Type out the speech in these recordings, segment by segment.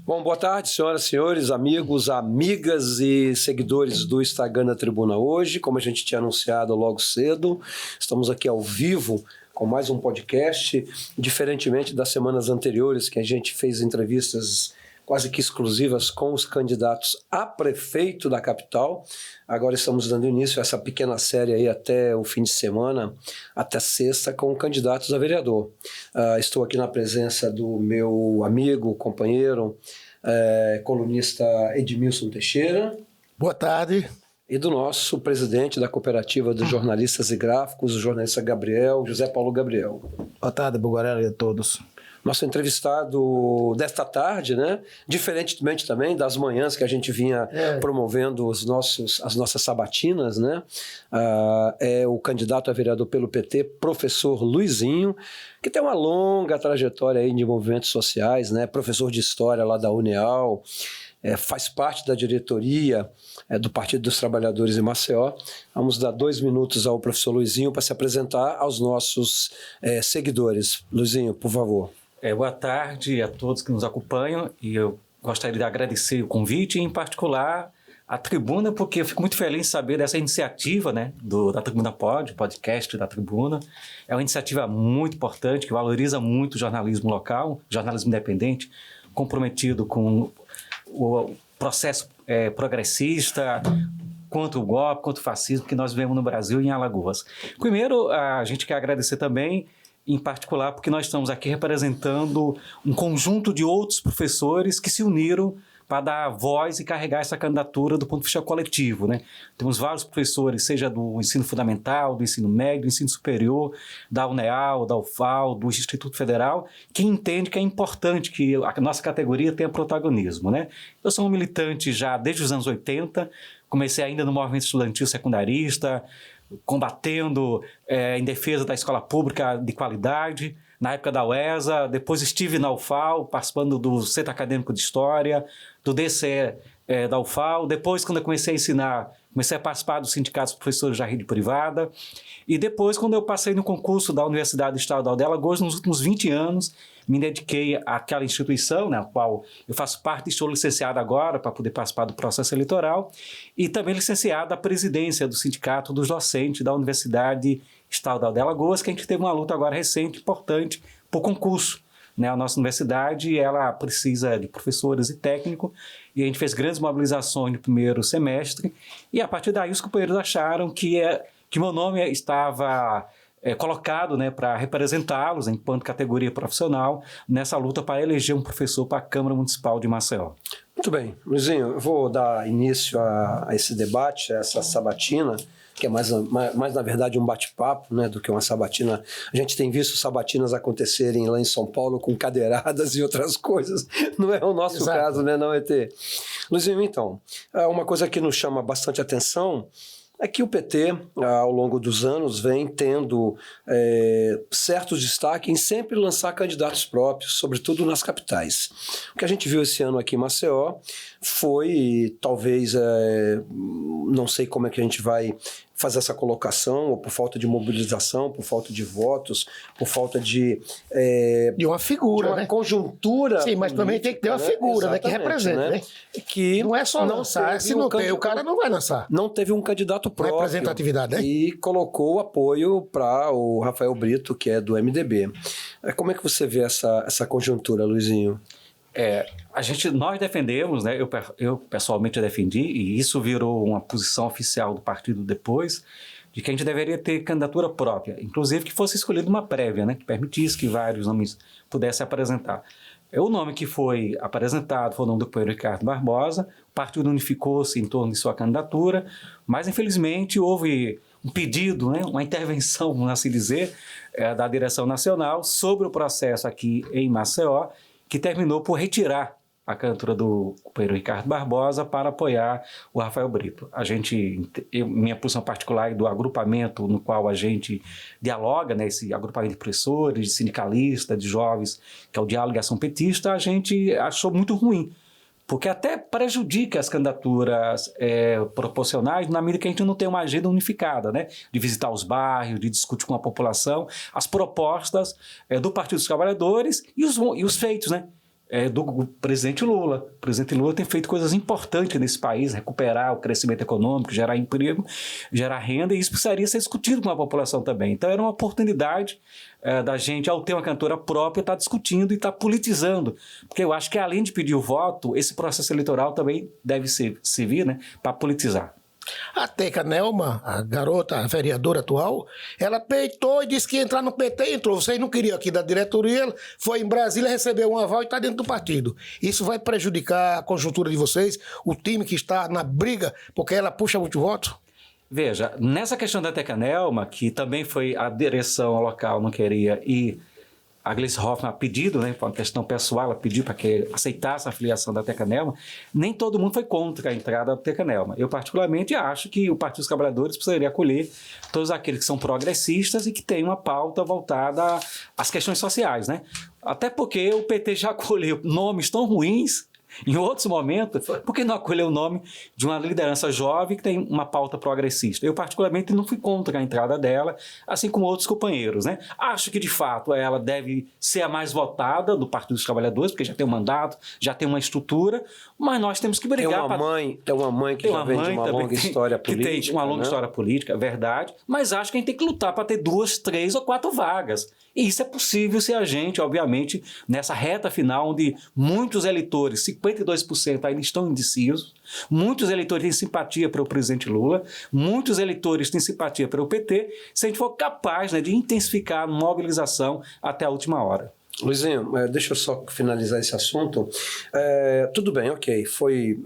Bom, boa tarde, senhoras e senhores, amigos, amigas e seguidores do Instagram da Tribuna Hoje. Como a gente tinha anunciado logo cedo, estamos aqui ao vivo com mais um podcast, diferentemente das semanas anteriores, que a gente fez entrevistas quase que exclusivas com os candidatos a prefeito da capital. Agora estamos dando início a essa pequena série aí até o fim de semana, até sexta, com candidatos a vereador. Estou aqui na presença do meu amigo, companheiro, colunista Edmilson Teixeira. Boa tarde. E do nosso presidente da Cooperativa dos Jornalistas e Gráficos, o jornalista Gabriel, José Paulo Gabriel. Boa tarde, Bugarello, e a todos. Nosso entrevistado desta tarde, né? Diferentemente também das manhãs que a gente vinha promovendo as nossas sabatinas, né? É o candidato a vereador pelo PT, professor Luizinho, que tem uma longa trajetória aí de movimentos sociais, né? Professor de História lá da Uneal, faz parte da diretoria do Partido dos Trabalhadores em Maceió. Vamos dar 2 minutos ao professor Luizinho para se apresentar aos nossos seguidores. Luizinho, por favor. Boa tarde a todos que nos acompanham, e eu gostaria de agradecer o convite, e em particular a Tribuna, porque eu fico muito feliz em saber dessa iniciativa, né, da Tribuna podcast da Tribuna. É uma iniciativa muito importante, que valoriza muito o jornalismo local, jornalismo independente, comprometido com o processo progressista, contra o golpe, contra o fascismo que nós vemos no Brasil e em Alagoas. Primeiro, a gente quer agradecer também, em particular, porque nós estamos aqui representando um conjunto de outros professores que se uniram para dar voz e carregar essa candidatura do ponto de vista coletivo, né? Temos vários professores, seja do ensino fundamental, do ensino médio, do ensino superior, da UNEAL, da UFAL, do Instituto Federal, que entende que é importante que a nossa categoria tenha protagonismo, né? Eu sou um militante já desde os anos 80, comecei ainda no movimento estudantil secundarista, combatendo em defesa da escola pública de qualidade, na época da UESA, depois estive na UFAL, participando do Centro Acadêmico de História, do DCE da UFAL, depois quando eu comecei a ensinar, comecei a participar dos sindicatos de professores da rede privada, e depois quando eu passei no concurso da Universidade Estadual de Alagoas, nos últimos 20 anos, me dediquei àquela instituição, na qual eu faço parte e estou licenciado agora para poder participar do processo eleitoral, e também licenciado à presidência do Sindicato dos Docentes da Universidade Estadual de Alagoas, que a gente teve uma luta agora recente, importante, por concurso. Né? A nossa universidade ela precisa de professores e técnicos, e a gente fez grandes mobilizações no primeiro semestre, e a partir daí os companheiros acharam que meu nome estava colocado, né, para representá-los enquanto categoria profissional nessa luta para eleger um professor para a Câmara Municipal de Maceió. Muito bem, Luizinho, eu vou dar início a esse debate, a essa sabatina, que é mais na verdade um bate-papo, né, do que uma sabatina. A gente tem visto sabatinas acontecerem lá em São Paulo com cadeiradas e outras coisas. Não é o nosso caso, né, não, ET? Luizinho, então, uma coisa que nos chama bastante atenção é que o PT, ao longo dos anos, vem tendo certo destaque em sempre lançar candidatos próprios, sobretudo nas capitais. O que a gente viu esse ano aqui em Maceió foi, talvez, não sei como é que a gente vai fazer essa colocação, ou por falta de mobilização, por falta de votos, por falta de uma figura, de uma conjuntura. Sim, mas também tem que ter uma figura, né, que represente, né? Que não é só lançar, se não tem, o cara não vai lançar. Não teve um candidato próprio. Representatividade, né? E colocou o apoio para o Rafael Brito, que é do MDB. Como é que você vê essa conjuntura, Luizinho? Nós defendemos, né, eu pessoalmente defendi, e isso virou uma posição oficial do partido depois, de que a gente deveria ter candidatura própria, inclusive que fosse escolhida uma prévia, né, que permitisse que vários nomes pudessem apresentar. O nome que foi apresentado foi o nome do companheiro Ricardo Barbosa, o partido unificou-se em torno de sua candidatura, mas infelizmente houve um pedido, né, uma intervenção, vamos assim dizer, da direção nacional sobre o processo aqui em Maceió, que terminou por retirar a candidatura do companheiro Ricardo Barbosa para apoiar o Rafael Brito. Minha posição particular e do agrupamento no qual a gente dialoga, né, esse agrupamento de professores, de sindicalistas, de jovens, que é o Diálogo e Ação Petista, a gente achou muito ruim, porque até prejudica as candidaturas proporcionais na medida que a gente não tem uma agenda unificada, né, de visitar os bairros, de discutir com a população as propostas do Partido dos Trabalhadores e os feitos, né? do presidente Lula. O presidente Lula tem feito coisas importantes nesse país, recuperar o crescimento econômico, gerar emprego, gerar renda, e isso precisaria ser discutido com a população também. Então era uma oportunidade da gente, ao ter uma cantora própria, estar discutindo e estar politizando. Porque eu acho que, além de pedir o voto, esse processo eleitoral também deve servir, né, para politizar. A Teca Nelma, a garota, a vereadora atual, ela peitou e disse que ia entrar no PT e entrou. Vocês não queriam aqui da diretoria, foi em Brasília, recebeu um aval e está dentro do partido. Isso vai prejudicar a conjuntura de vocês, o time que está na briga, porque ela puxa muito voto? Veja, nessa questão da Teca Nelma, que também foi a direção local não queria, e a Gleice Hoffmann, a pedido, né, por uma questão pessoal, ela pediu para que aceitasse a filiação da Teca Nelma, nem todo mundo foi contra a entrada da Teca Nelma. Eu, particularmente, acho que o Partido dos Trabalhadores precisaria acolher todos aqueles que são progressistas e que têm uma pauta voltada às questões sociais, né? Até porque o PT já acolheu nomes tão ruins em outros momentos, por que não acolher o nome de uma liderança jovem que tem uma pauta progressista? Eu, particularmente, não fui contra a entrada dela, assim como outros companheiros, né? Acho que, de fato, ela deve ser a mais votada do Partido dos Trabalhadores, porque já tem um mandato, já tem uma estrutura, mas nós temos que brigar. Tem uma mãe que já vem de uma longa história política. Que tem uma longa história política, verdade, mas acho que a gente tem que lutar para ter 2, 3 ou 4 vagas. E isso é possível se a gente, obviamente, nessa reta final, onde muitos eleitores, 52% ainda estão indecisos, muitos eleitores têm simpatia pelo presidente Lula, muitos eleitores têm simpatia pelo PT, se a gente for capaz, né, de intensificar a mobilização até a última hora. Luizinho, deixa eu só finalizar esse assunto. Tudo bem, ok.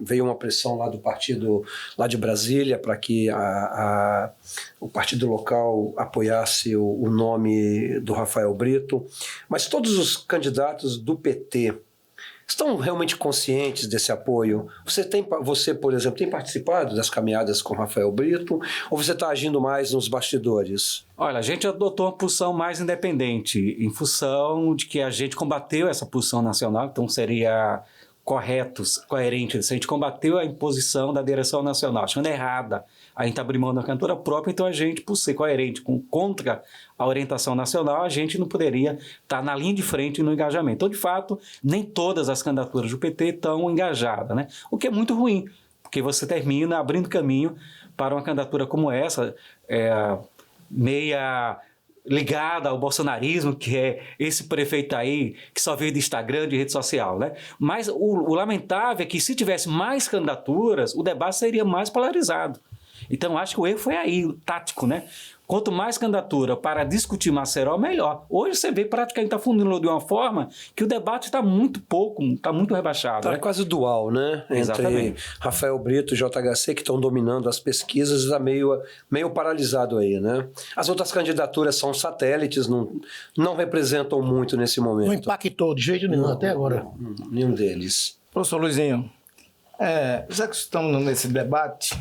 Veio uma pressão lá do partido, lá de Brasília, para que o partido local apoiasse o nome do Rafael Brito, mas todos os candidatos do PT estão realmente conscientes desse apoio? Você, por exemplo, tem participado das caminhadas com Rafael Brito, ou você está agindo mais nos bastidores? Olha, a gente adotou uma posição mais independente, em função de que a gente combateu essa posição nacional, então seria coerente, se a gente combateu a imposição da direção nacional, achando errada a gente abrir mão da cantora própria, então a gente, por ser coerente contra a orientação nacional, a gente não poderia estar na linha de frente no engajamento. Então, de fato, nem todas as candidaturas do PT estão engajadas, né? O que é muito ruim, porque você termina abrindo caminho para uma candidatura como essa, meia ligada ao bolsonarismo, que é esse prefeito aí que só veio de Instagram, de rede social, né? Mas o lamentável é que, se tivesse mais candidaturas, o debate seria mais polarizado. Então, acho que o erro foi aí, tático, né? Quanto mais candidatura para discutir Maceió, melhor. Hoje você vê praticamente está fundindo de uma forma que o debate está muito pouco, está muito rebaixado. Está, né? Quase dual, né? Exatamente. Entre Rafael Brito e JHC, que estão dominando as pesquisas, está meio paralisado aí, né? As outras candidaturas são satélites, não representam muito nesse momento. Não impactou de jeito nenhum até agora. Nenhum deles. Professor Luizinho, já que estamos nesse debate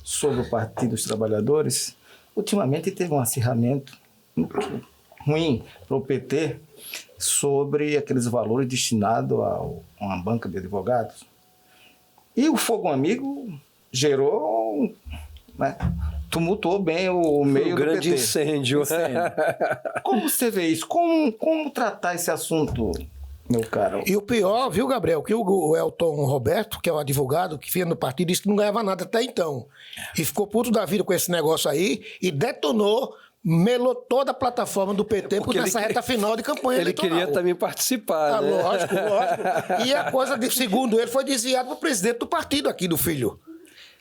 sobre o Partido dos Trabalhadores, ultimamente teve um acirramento ruim para o PT sobre aqueles valores destinados a uma banca de advogados. E o Fogo Amigo gerou, né, tumultuou bem o meio do PT. Grande incêndio. Como você vê isso? Como tratar esse assunto, meu caro? E o pior, viu, Gabriel, que o Elton Roberto, que é o advogado que fica no partido, disse que não ganhava nada até então. E ficou puto da vida com esse negócio aí e detonou, melou toda a plataforma do PT por essa reta final de campanha eleitoral. Ele queria também participar, né? Lógico. E a coisa, segundo ele, foi desviada para o presidente do partido aqui, do filho.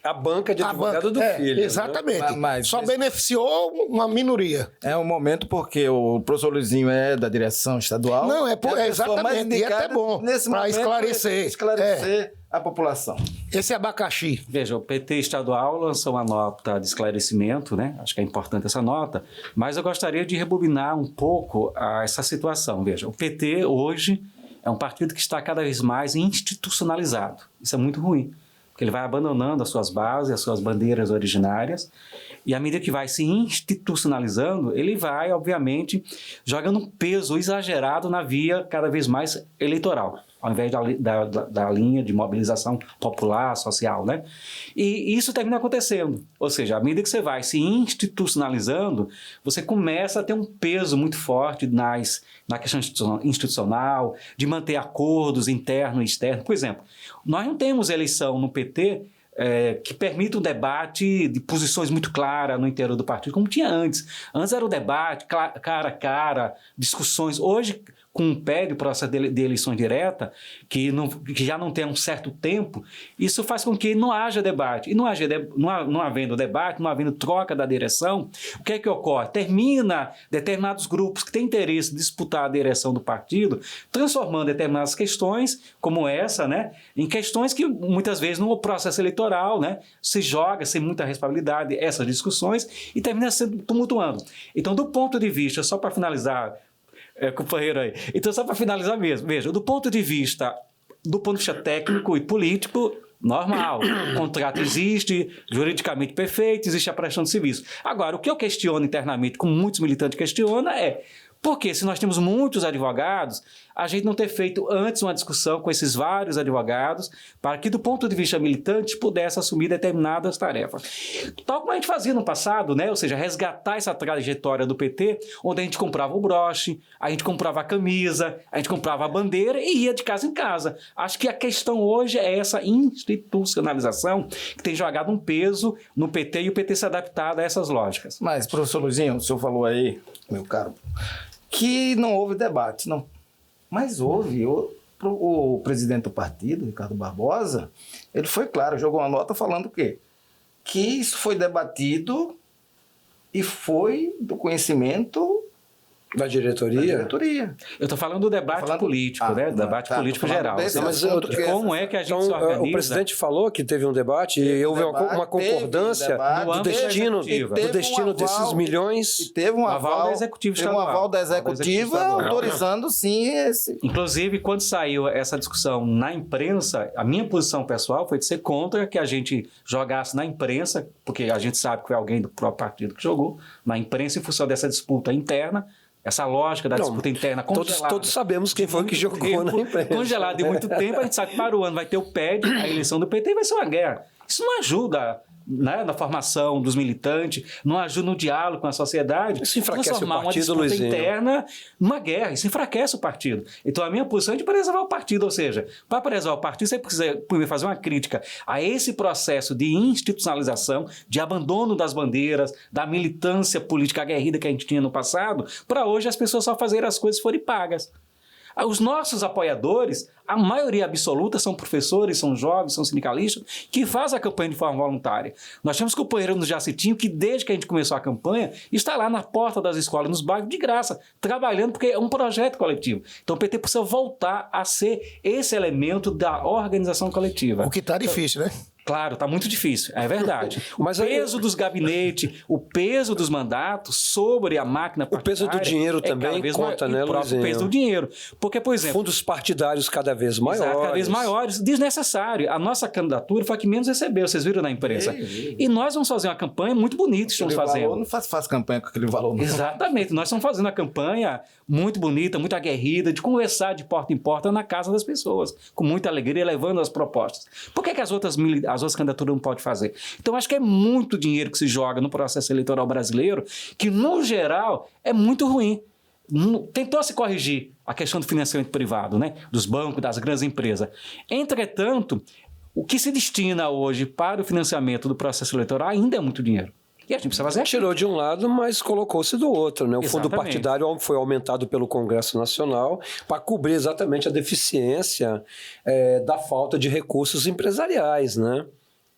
A banca de advogado do filho. Exatamente. Né? Mas só beneficiou uma minoria. É um momento porque o professor Luizinho é da direção estadual. Não, exatamente. E é até bom para esclarecer a população. Esse abacaxi. Veja, o PT estadual lançou uma nota de esclarecimento, né? Acho que é importante essa nota, mas eu gostaria de rebobinar um pouco essa situação. Veja, o PT hoje é um partido que está cada vez mais institucionalizado. Isso é muito ruim. porque ele vai abandonando as suas bases, as suas bandeiras originárias, e à medida que vai se institucionalizando, ele vai, obviamente, jogando um peso exagerado na via cada vez mais eleitoral, ao invés da linha de mobilização popular, social, né? E isso termina acontecendo. Ou seja, à medida que você vai se institucionalizando, você começa a ter um peso muito forte na questão institucional, de manter acordos interno e externo. Por exemplo, nós não temos eleição no PT que permita um debate de posições muito claras no interior do partido, como tinha antes. Antes era o debate cara a cara, discussões. Hoje, com o PED, o processo de eleição direta, que já não tem um certo tempo, isso faz com que não haja debate. E não havendo debate, não havendo troca da direção, o que é que ocorre? Termina determinados grupos que têm interesse em disputar a direção do partido, transformando determinadas questões, como essa, né, em questões que muitas vezes no processo eleitoral, né, se joga sem muita responsabilidade essas discussões e termina sendo tumultuando. Então, do ponto de vista, só para finalizar, companheiro aí. Então, só para finalizar mesmo, veja, do ponto de vista técnico e político, normal. O contrato existe, juridicamente perfeito, existe a prestação de serviço. Agora, o que eu questiono internamente, como muitos militantes questionam, porque se nós temos muitos advogados, a gente não ter feito antes uma discussão com esses vários advogados para que, do ponto de vista militante, pudesse assumir determinadas tarefas. Tal como a gente fazia no passado, né? Ou seja, resgatar essa trajetória do PT, onde a gente comprava o broche, a gente comprava a camisa, a gente comprava a bandeira e ia de casa em casa. Acho que a questão hoje é essa institucionalização que tem jogado um peso no PT e o PT se adaptado a essas lógicas. Mas, professor Luizinho, o senhor falou aí, meu caro, que não houve debate, não. Mas houve. O presidente do partido, Ricardo Barbosa, ele foi claro, jogou uma nota falando o quê? Que isso foi debatido e foi do conhecimento da diretoria? Eu estou falando do debate político, né? Debate político geral. Como é que a gente se organiza? O presidente falou que teve um debate e houve uma concordância do destino desses milhões. E teve um aval da executiva estadual. Teve um aval da executiva autorizando, sim, esse. Inclusive, quando saiu essa discussão na imprensa, a minha posição pessoal foi de ser contra que a gente jogasse na imprensa, porque a gente sabe que foi alguém do próprio partido que jogou, na imprensa em função dessa disputa interna. Essa lógica da disputa interna congelada. Todos sabemos quem foi que jogou na imprensa. Congelada de muito tempo, a gente sabe que para o ano vai ter o PED, a eleição do PT e vai ser uma guerra. Isso não ajuda, né, na formação dos militantes, não ajuda no diálogo com a sociedade. Isso enfraquece transformar o partido, uma disputa Luizinho. interna numa guerra. Isso enfraquece o partido. Então, a minha posição é de preservar o partido. Ou seja, para preservar o partido, você precisa primeiro fazer uma crítica a esse processo de institucionalização, de abandono das bandeiras, da militância política aguerrida que a gente tinha no passado, para hoje as pessoas só fazerem as coisas forem pagas. Os nossos apoiadores, a maioria absoluta, são professores, são jovens, são sindicalistas, que fazem a campanha de forma voluntária. Nós temos companheiro no Jacitinho que, desde que a gente começou a campanha, está lá na porta das escolas, nos bairros, de graça, trabalhando, porque é um projeto coletivo. Então o PT precisa voltar a ser esse elemento da organização coletiva. O que está difícil, né? Claro, está muito difícil, é verdade. Mas o peso dos gabinetes, o peso dos mandatos sobre a máquina partidária... O peso do dinheiro também conta, né, Luizinho? O peso do dinheiro. Porque, por exemplo... Fundos partidários cada vez maiores. Exato, cada vez maiores, desnecessário. A nossa candidatura foi a que menos recebeu, vocês viram na imprensa. E nós vamos fazer uma campanha muito bonita, estamos fazendo. Não faz campanha com aquele valor. Não. Exatamente, nós estamos fazendo uma campanha muito bonita, muito aguerrida, de conversar de porta em porta na casa das pessoas, com muita alegria, levando as propostas. Por que as outras candidaturas não podem fazer? Então, acho que é muito dinheiro que se joga no processo eleitoral brasileiro, que, no geral, é muito ruim. Tentou se corrigir a questão do financiamento privado, né? Dos bancos, das grandes empresas. Entretanto, o que se destina hoje para o financiamento do processo eleitoral ainda é muito dinheiro. E a gente precisa fazer. Tirou de um lado, mas colocou-se do outro, né? O fundo partidário foi aumentado pelo Congresso Nacional para cobrir exatamente a deficiência da falta de recursos empresariais, né?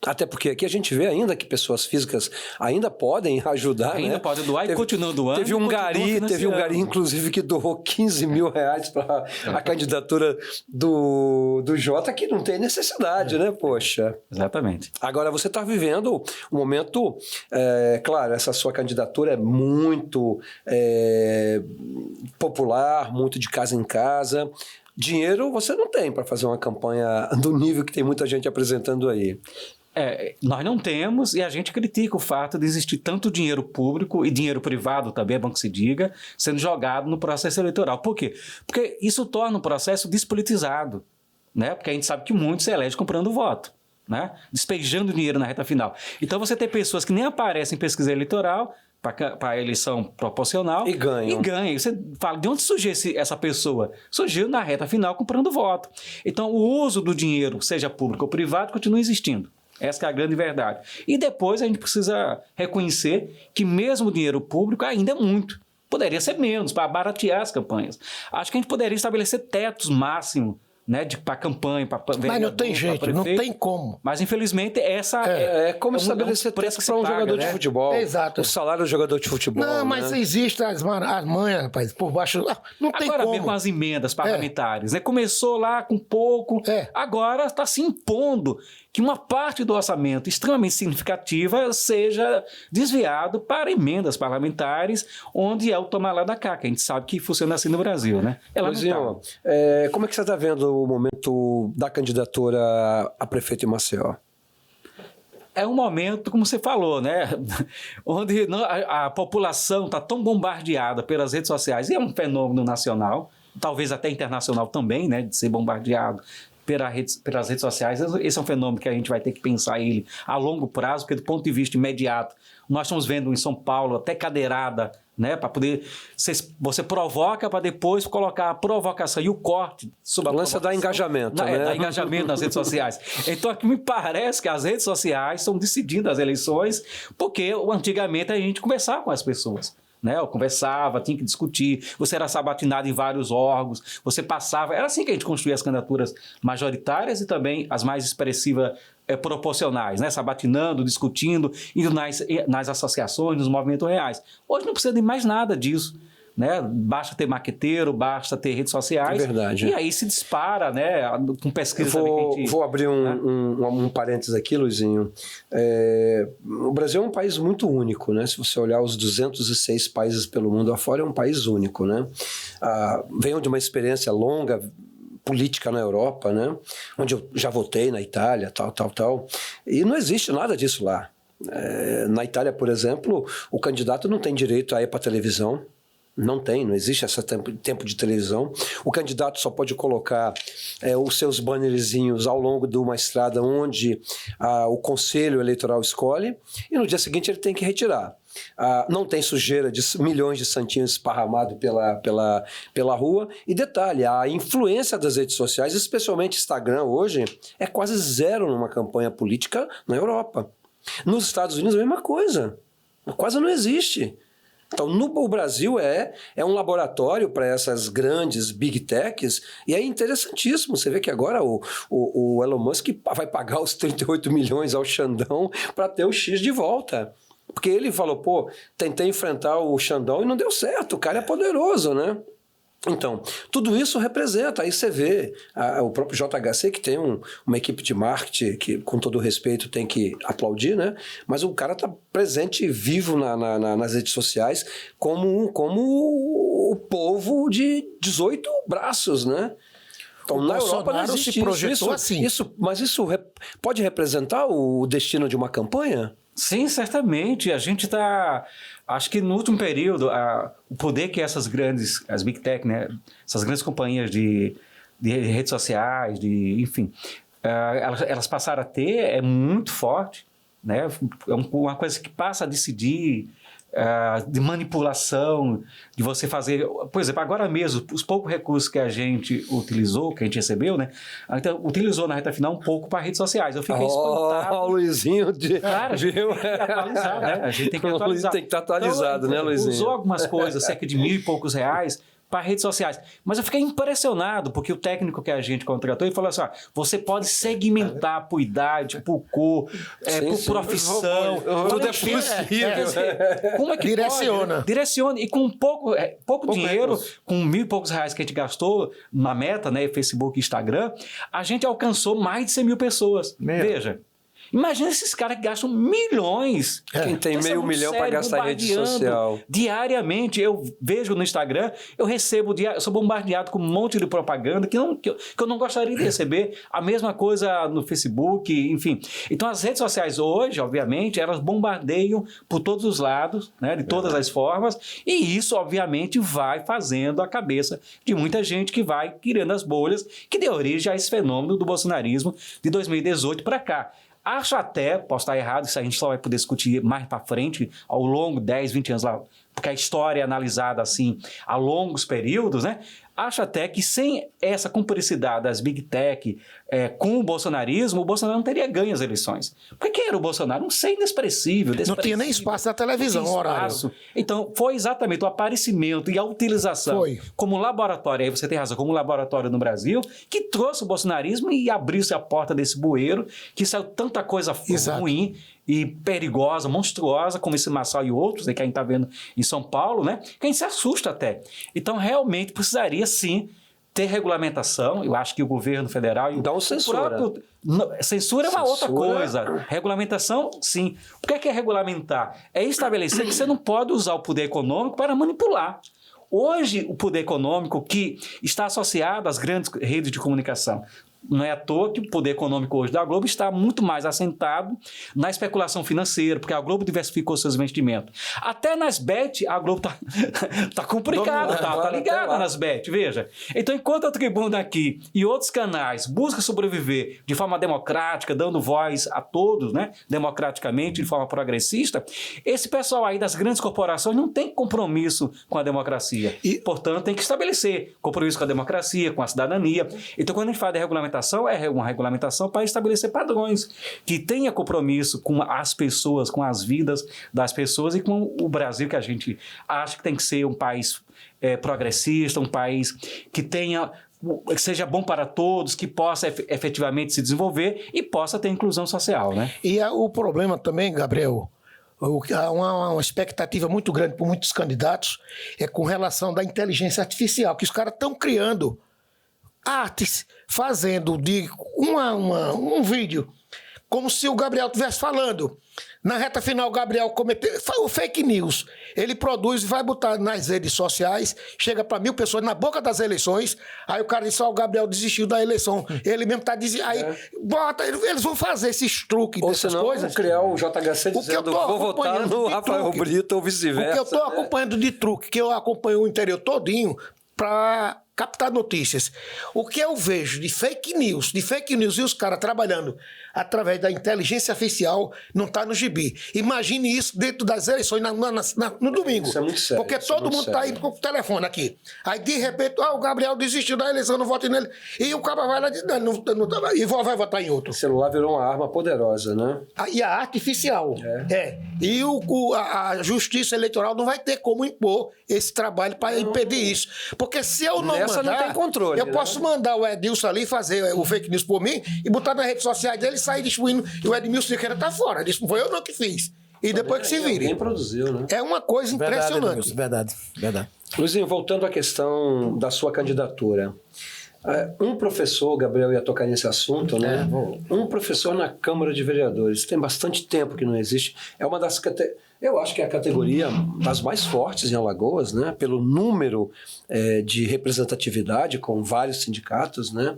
Até porque aqui a gente vê ainda que pessoas físicas ainda podem ajudar, ainda podem doar e continuam doando. Teve um gari, inclusive, que doou 15 mil reais para a candidatura do Jota, que não tem necessidade, né? Poxa. Exatamente. Agora, você está vivendo um momento... claro, essa sua candidatura é muito popular, muito de casa em casa... dinheiro você não tem para fazer uma campanha do nível que tem muita gente apresentando aí. Nós não temos, e a gente critica o fato de existir tanto dinheiro público e dinheiro privado também, é bom que se diga, sendo jogado no processo eleitoral. Por quê? Porque isso torna o processo despolitizado, né? Porque a gente sabe que muitos se elegem comprando voto, né? Despejando dinheiro na reta final. Então você tem pessoas que nem aparecem em pesquisa eleitoral para a eleição proporcional e ganham. E você fala, de onde surgiu essa pessoa? Surgiu na reta final comprando voto. Então o uso do dinheiro, seja público ou privado, continua existindo. Essa é a grande verdade. E depois a gente precisa reconhecer que mesmo o dinheiro público ainda é muito. Poderia ser menos, para baratear as campanhas. Acho que a gente poderia estabelecer tetos máximos, né, para campanha, para mas não tem jeito, não tem como. Mas infelizmente essa é como estabelecer preço para um jogador de futebol. Exato. O salário do jogador de futebol. Não, mas existe as manhas, rapaz, por baixo. Não tem agora, como. mesmo com as emendas parlamentares, né? Começou lá com pouco, agora está se impondo que uma parte do orçamento extremamente significativa seja desviado para emendas parlamentares, onde é o tomar lá da cá, que a gente sabe que funciona assim no Brasil, né? Luizinho, como é que você está vendo o momento da candidatura a prefeito em Maceió? É um momento, como você falou, né? Onde a população está tão bombardeada pelas redes sociais, e é um fenômeno nacional, talvez até internacional também, né? De ser bombardeado pelas redes sociais. Esse é um fenômeno que a gente vai ter que pensar ele a longo prazo, porque do ponto de vista imediato, nós estamos vendo em São Paulo até cadeirada, né, para poder... Você provoca para depois colocar a provocação e o corte sobre a lança dá engajamento, né? Dá engajamento nas redes sociais. Então, aqui me parece que as redes sociais estão decidindo as eleições, porque antigamente a gente conversava com as pessoas. Né? Eu conversava, tinha que discutir, você era sabatinado em vários órgãos, você passava... Era assim que a gente construía as candidaturas majoritárias e também as mais expressivas proporcionais, né? Sabatinando, discutindo, indo nas associações, nos movimentos reais. Hoje não precisa de mais nada disso. Né? Basta ter maqueteiro, basta ter redes sociais. É verdade. E aí se dispara, né? Com pesquisa. Vou abrir um parênteses aqui, Luizinho. O Brasil é um país muito único, né? Se você olhar os 206 países pelo mundo afora, é um país único, né? Venho de uma experiência longa política na Europa, né? Onde eu já votei na Itália, tal. E não existe nada disso lá. Na Itália, por exemplo, o candidato não tem direito a ir para a televisão. Não existe esse tempo de televisão. O candidato só pode colocar os seus bannerzinhos ao longo de uma estrada onde o Conselho Eleitoral escolhe, e no dia seguinte ele tem que retirar. Não tem sujeira de milhões de santinhos esparramados pela rua. E detalhe, a influência das redes sociais, especialmente Instagram hoje, é quase zero numa campanha política na Europa. Nos Estados Unidos a mesma coisa, quase não existe. Então, o Brasil é um laboratório para essas grandes big techs, e é interessantíssimo. Você vê que agora o Elon Musk vai pagar os 38 milhões ao Xandão para ter o X de volta. Porque ele falou, tentei enfrentar o Xandão e não deu certo, o cara é poderoso, né? Então, tudo isso representa, aí você vê o próprio JHC, que tem uma equipe de marketing que, com todo respeito, tem que aplaudir, né? Mas o cara está presente e vivo nas redes sociais como o povo de 18 braços, né? Então, na Europa não existe se projetou assim. Mas isso pode representar o destino de uma campanha? Sim, certamente. A gente está... Acho que no último período, o poder que as Big Tech, né, essas grandes companhias de redes sociais, enfim, elas passaram a ter, é muito forte, né? É uma coisa que passa a decidir, de manipulação, de você fazer... Por exemplo, agora mesmo, os poucos recursos que a gente utilizou, que a gente recebeu, né? Então, utilizou na reta final um pouco para redes sociais. Eu fiquei espantado. O Luizinho... Cara, a gente tem que atualizar, né? A gente tem que atualizar. O Luizinho tem que estar atualizado, então, né, Luizinho? Usou algumas coisas, cerca de R$1.000 e poucos para redes sociais. Mas eu fiquei impressionado, porque o técnico que a gente contratou, ele falou assim, você pode segmentar por idade, por cor, por profissão. Tudo é possível. Como é que direciona. Pode? Direciona. E com pouco dinheiro, com R$1.000 e poucos que a gente gastou na meta, né, Facebook e Instagram, a gente alcançou mais de 100 mil pessoas. Veja. Imagina esses caras que gastam milhões. Quem tem Então, meio milhão para gastar em rede social. Diariamente, eu vejo no Instagram, eu sou bombardeado com um monte de propaganda que eu não gostaria de receber. A mesma coisa no Facebook, enfim. Então, as redes sociais hoje, obviamente, elas bombardeiam por todos os lados, né, de todas as formas, e isso, obviamente, vai fazendo a cabeça de muita gente que vai criando as bolhas que deu origem a esse fenômeno do bolsonarismo de 2018 para cá. Acho até, posso estar errado, isso a gente só vai poder discutir mais para frente, ao longo de 10, 20 anos lá, porque a história é analisada assim a longos períodos, né? Acho até que sem essa cumplicidade das Big Tech com o bolsonarismo, o Bolsonaro não teria ganho as eleições. Porque quem era o Bolsonaro? Um ser inexpressível. Não tinha nem espaço na televisão, horário. Então, foi exatamente o aparecimento e a utilização como laboratório, aí você tem razão, como laboratório no Brasil, que trouxe o bolsonarismo e abriu-se a porta desse bueiro, que saiu tanta coisa ruim e perigosa, monstruosa, como esse Marçal e outros, né, que a gente está vendo em São Paulo, né, que a gente se assusta até. Então, realmente, precisaria, sim, ter regulamentação. Eu acho que o governo federal... Então, censura. Censura é uma outra coisa. Regulamentação, sim. O que é regulamentar? É estabelecer que você não pode usar o poder econômico para manipular. Hoje, o poder econômico que está associado às grandes redes de comunicação, não é à toa que o poder econômico hoje da Globo está muito mais assentado na especulação financeira, porque a Globo diversificou seus investimentos. Até nas bet, a Globo tá complicada, tá ligada nas bet, veja. Então, enquanto a Tribuna aqui e outros canais buscam sobreviver de forma democrática, dando voz a todos, né, democraticamente, de forma progressista, esse pessoal aí das grandes corporações não tem compromisso com a democracia. E, portanto, tem que estabelecer compromisso com a democracia, com a cidadania. Então, quando a gente fala de regulamentação, é uma regulamentação para estabelecer padrões que tenha compromisso com as pessoas, com as vidas das pessoas e com o Brasil que a gente acha que tem que ser um país progressista, um país que seja bom para todos, que possa efetivamente se desenvolver e possa ter inclusão social, né? E o problema também, Gabriel, há uma expectativa muito grande por muitos candidatos é com relação da inteligência artificial, que os caras estão criando artes fazendo de um vídeo como se o Gabriel estivesse falando. Na reta final, o Gabriel cometeu o fake news. Ele produz e vai botar nas redes sociais, chega para 1.000 pessoas na boca das eleições, aí o cara diz, o Gabriel desistiu da eleição. Ele mesmo está dizendo, aí eles vão fazer esses truques dessas coisas. Ou criar o JHC dizendo, vou votar no Rafael Brito ou vice-versa. O que eu estou acompanhando de truque, que eu acompanho o interior todinho para captar notícias. O que eu vejo de fake news e os caras trabalhando através da inteligência artificial não está no gibi. Imagine isso dentro das eleições no domingo. Isso é muito sério. Porque todo mundo está indo com o telefone aqui. Aí, de repente, o Gabriel desistiu da eleição, não vote nele. E o cara vai lá e vai votar em outro. O celular virou uma arma poderosa, né? E a artificial. E a justiça eleitoral não vai ter como impor esse trabalho para impedir isso. Porque se eu não mandar, não tem controle, eu posso mandar o Edilson ali fazer o fake news por mim e botar nas redes sociais dele e sair distribuindo. E o Edmilson Siqueira tá fora. Disse, não foi eu não que fiz. E depois que se vire. Quem produziu, né? É uma coisa impressionante. Edmilson, verdade. Luizinho, voltando à questão da sua candidatura. Um professor, Gabriel ia tocar nesse assunto, né? Um professor na Câmara de Vereadores. Tem bastante tempo que não existe. É uma das eu acho que é a categoria das mais fortes em Alagoas, né? Pelo número de representatividade com vários sindicatos, né?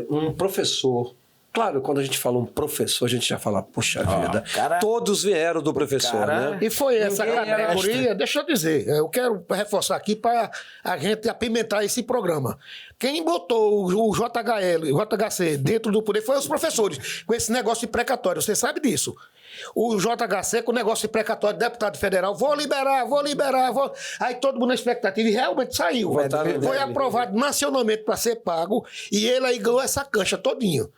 Um professor. Claro, quando a gente fala um professor, a gente já fala, puxa vida, todos vieram do professor, né? E foi essa categoria, deixa eu dizer, eu quero reforçar aqui para a gente apimentar esse programa. Quem botou o JHC dentro do poder foi os professores, com esse negócio de precatório, você sabe disso. O JHC com o negócio de precatório, deputado federal, vou liberar. Aí todo mundo na expectativa e realmente saiu. Foi aprovado nacionalmente para ser pago e ele aí ganhou essa cancha todinho.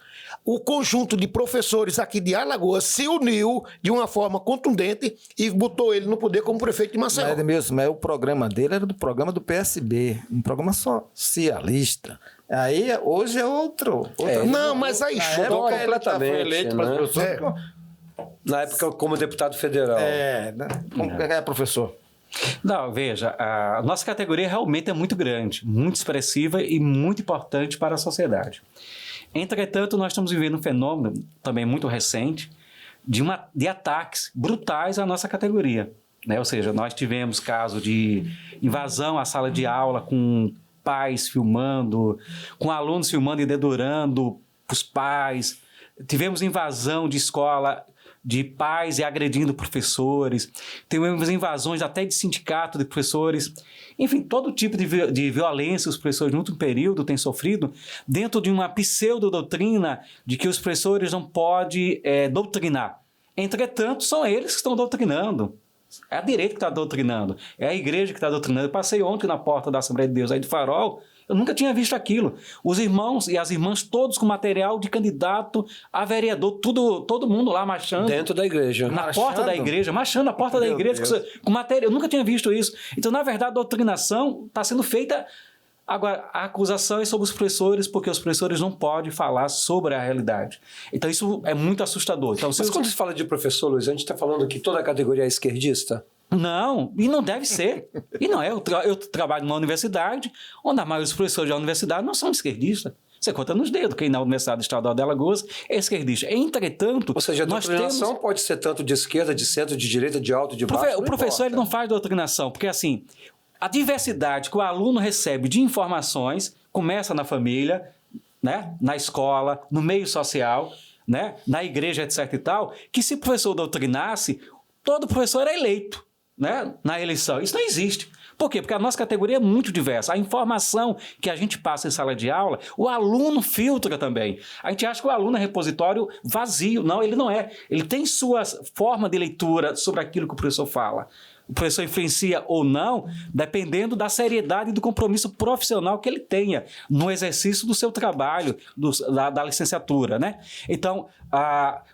O conjunto de professores aqui de Alagoas se uniu de uma forma contundente e botou ele no poder como prefeito de Maceió. Mas o programa dele era do programa do PSB, um programa socialista. Aí hoje é outro. Não, mas a história completamente, foi eleito para professor. Na época como deputado federal. Professor. Não, veja, a nossa categoria realmente é muito grande, muito expressiva e muito importante para a sociedade. Entretanto, nós estamos vivendo um fenômeno também muito recente de ataques brutais à nossa categoria, né? Ou seja, nós tivemos caso de invasão à sala de aula com pais filmando, com alunos filmando e dedurando os pais. Tivemos invasão de escola de pais e agredindo professores. Tivemos invasões até de sindicato de professores. Enfim, todo tipo de violência os professores no último período têm sofrido dentro de uma pseudo-doutrina de que os professores não podem doutrinar. Entretanto, são eles que estão doutrinando. É a direita que está doutrinando. É a igreja que está doutrinando. Eu passei ontem na porta da Assembleia de Deus aí de Farol. Eu nunca tinha visto aquilo. Os irmãos e as irmãs todos com material de candidato a vereador, todo mundo lá marchando. Dentro da igreja. Na porta da igreja, marchando na porta da igreja com material. Eu nunca tinha visto isso. Então, na verdade, a doutrinação está sendo feita. Agora, a acusação é sobre os professores, porque os professores não podem falar sobre a realidade. Então, isso é muito assustador. Então, Mas quando se fala de professor, Luiz, a gente está falando que toda a categoria é esquerdista? Não, e não deve ser. E não é. Eu trabalho numa universidade onde a maioria dos professores da universidade não são esquerdistas. Você conta nos dedos quem na Universidade Estadual de Alagoas é esquerdista. Entretanto, ou seja, a doutrinação pode ser tanto de esquerda, de centro, de direita, de alto, de baixo. O professor ele não faz doutrinação, porque assim, a diversidade que o aluno recebe de informações começa na família, né? Na escola, no meio social, né? Na igreja, etc. e tal, que se o professor doutrinasse, todo professor é eleito, né? Na eleição. Isso não existe. Por quê? Porque a nossa categoria é muito diversa. A informação que a gente passa em sala de aula, o aluno filtra também. A gente acha que o aluno é repositório vazio. Não, ele não é. Ele tem sua forma de leitura sobre aquilo que o professor fala. O professor influencia ou não, dependendo da seriedade e do compromisso profissional que ele tenha no exercício do seu trabalho, da licenciatura, né? Então,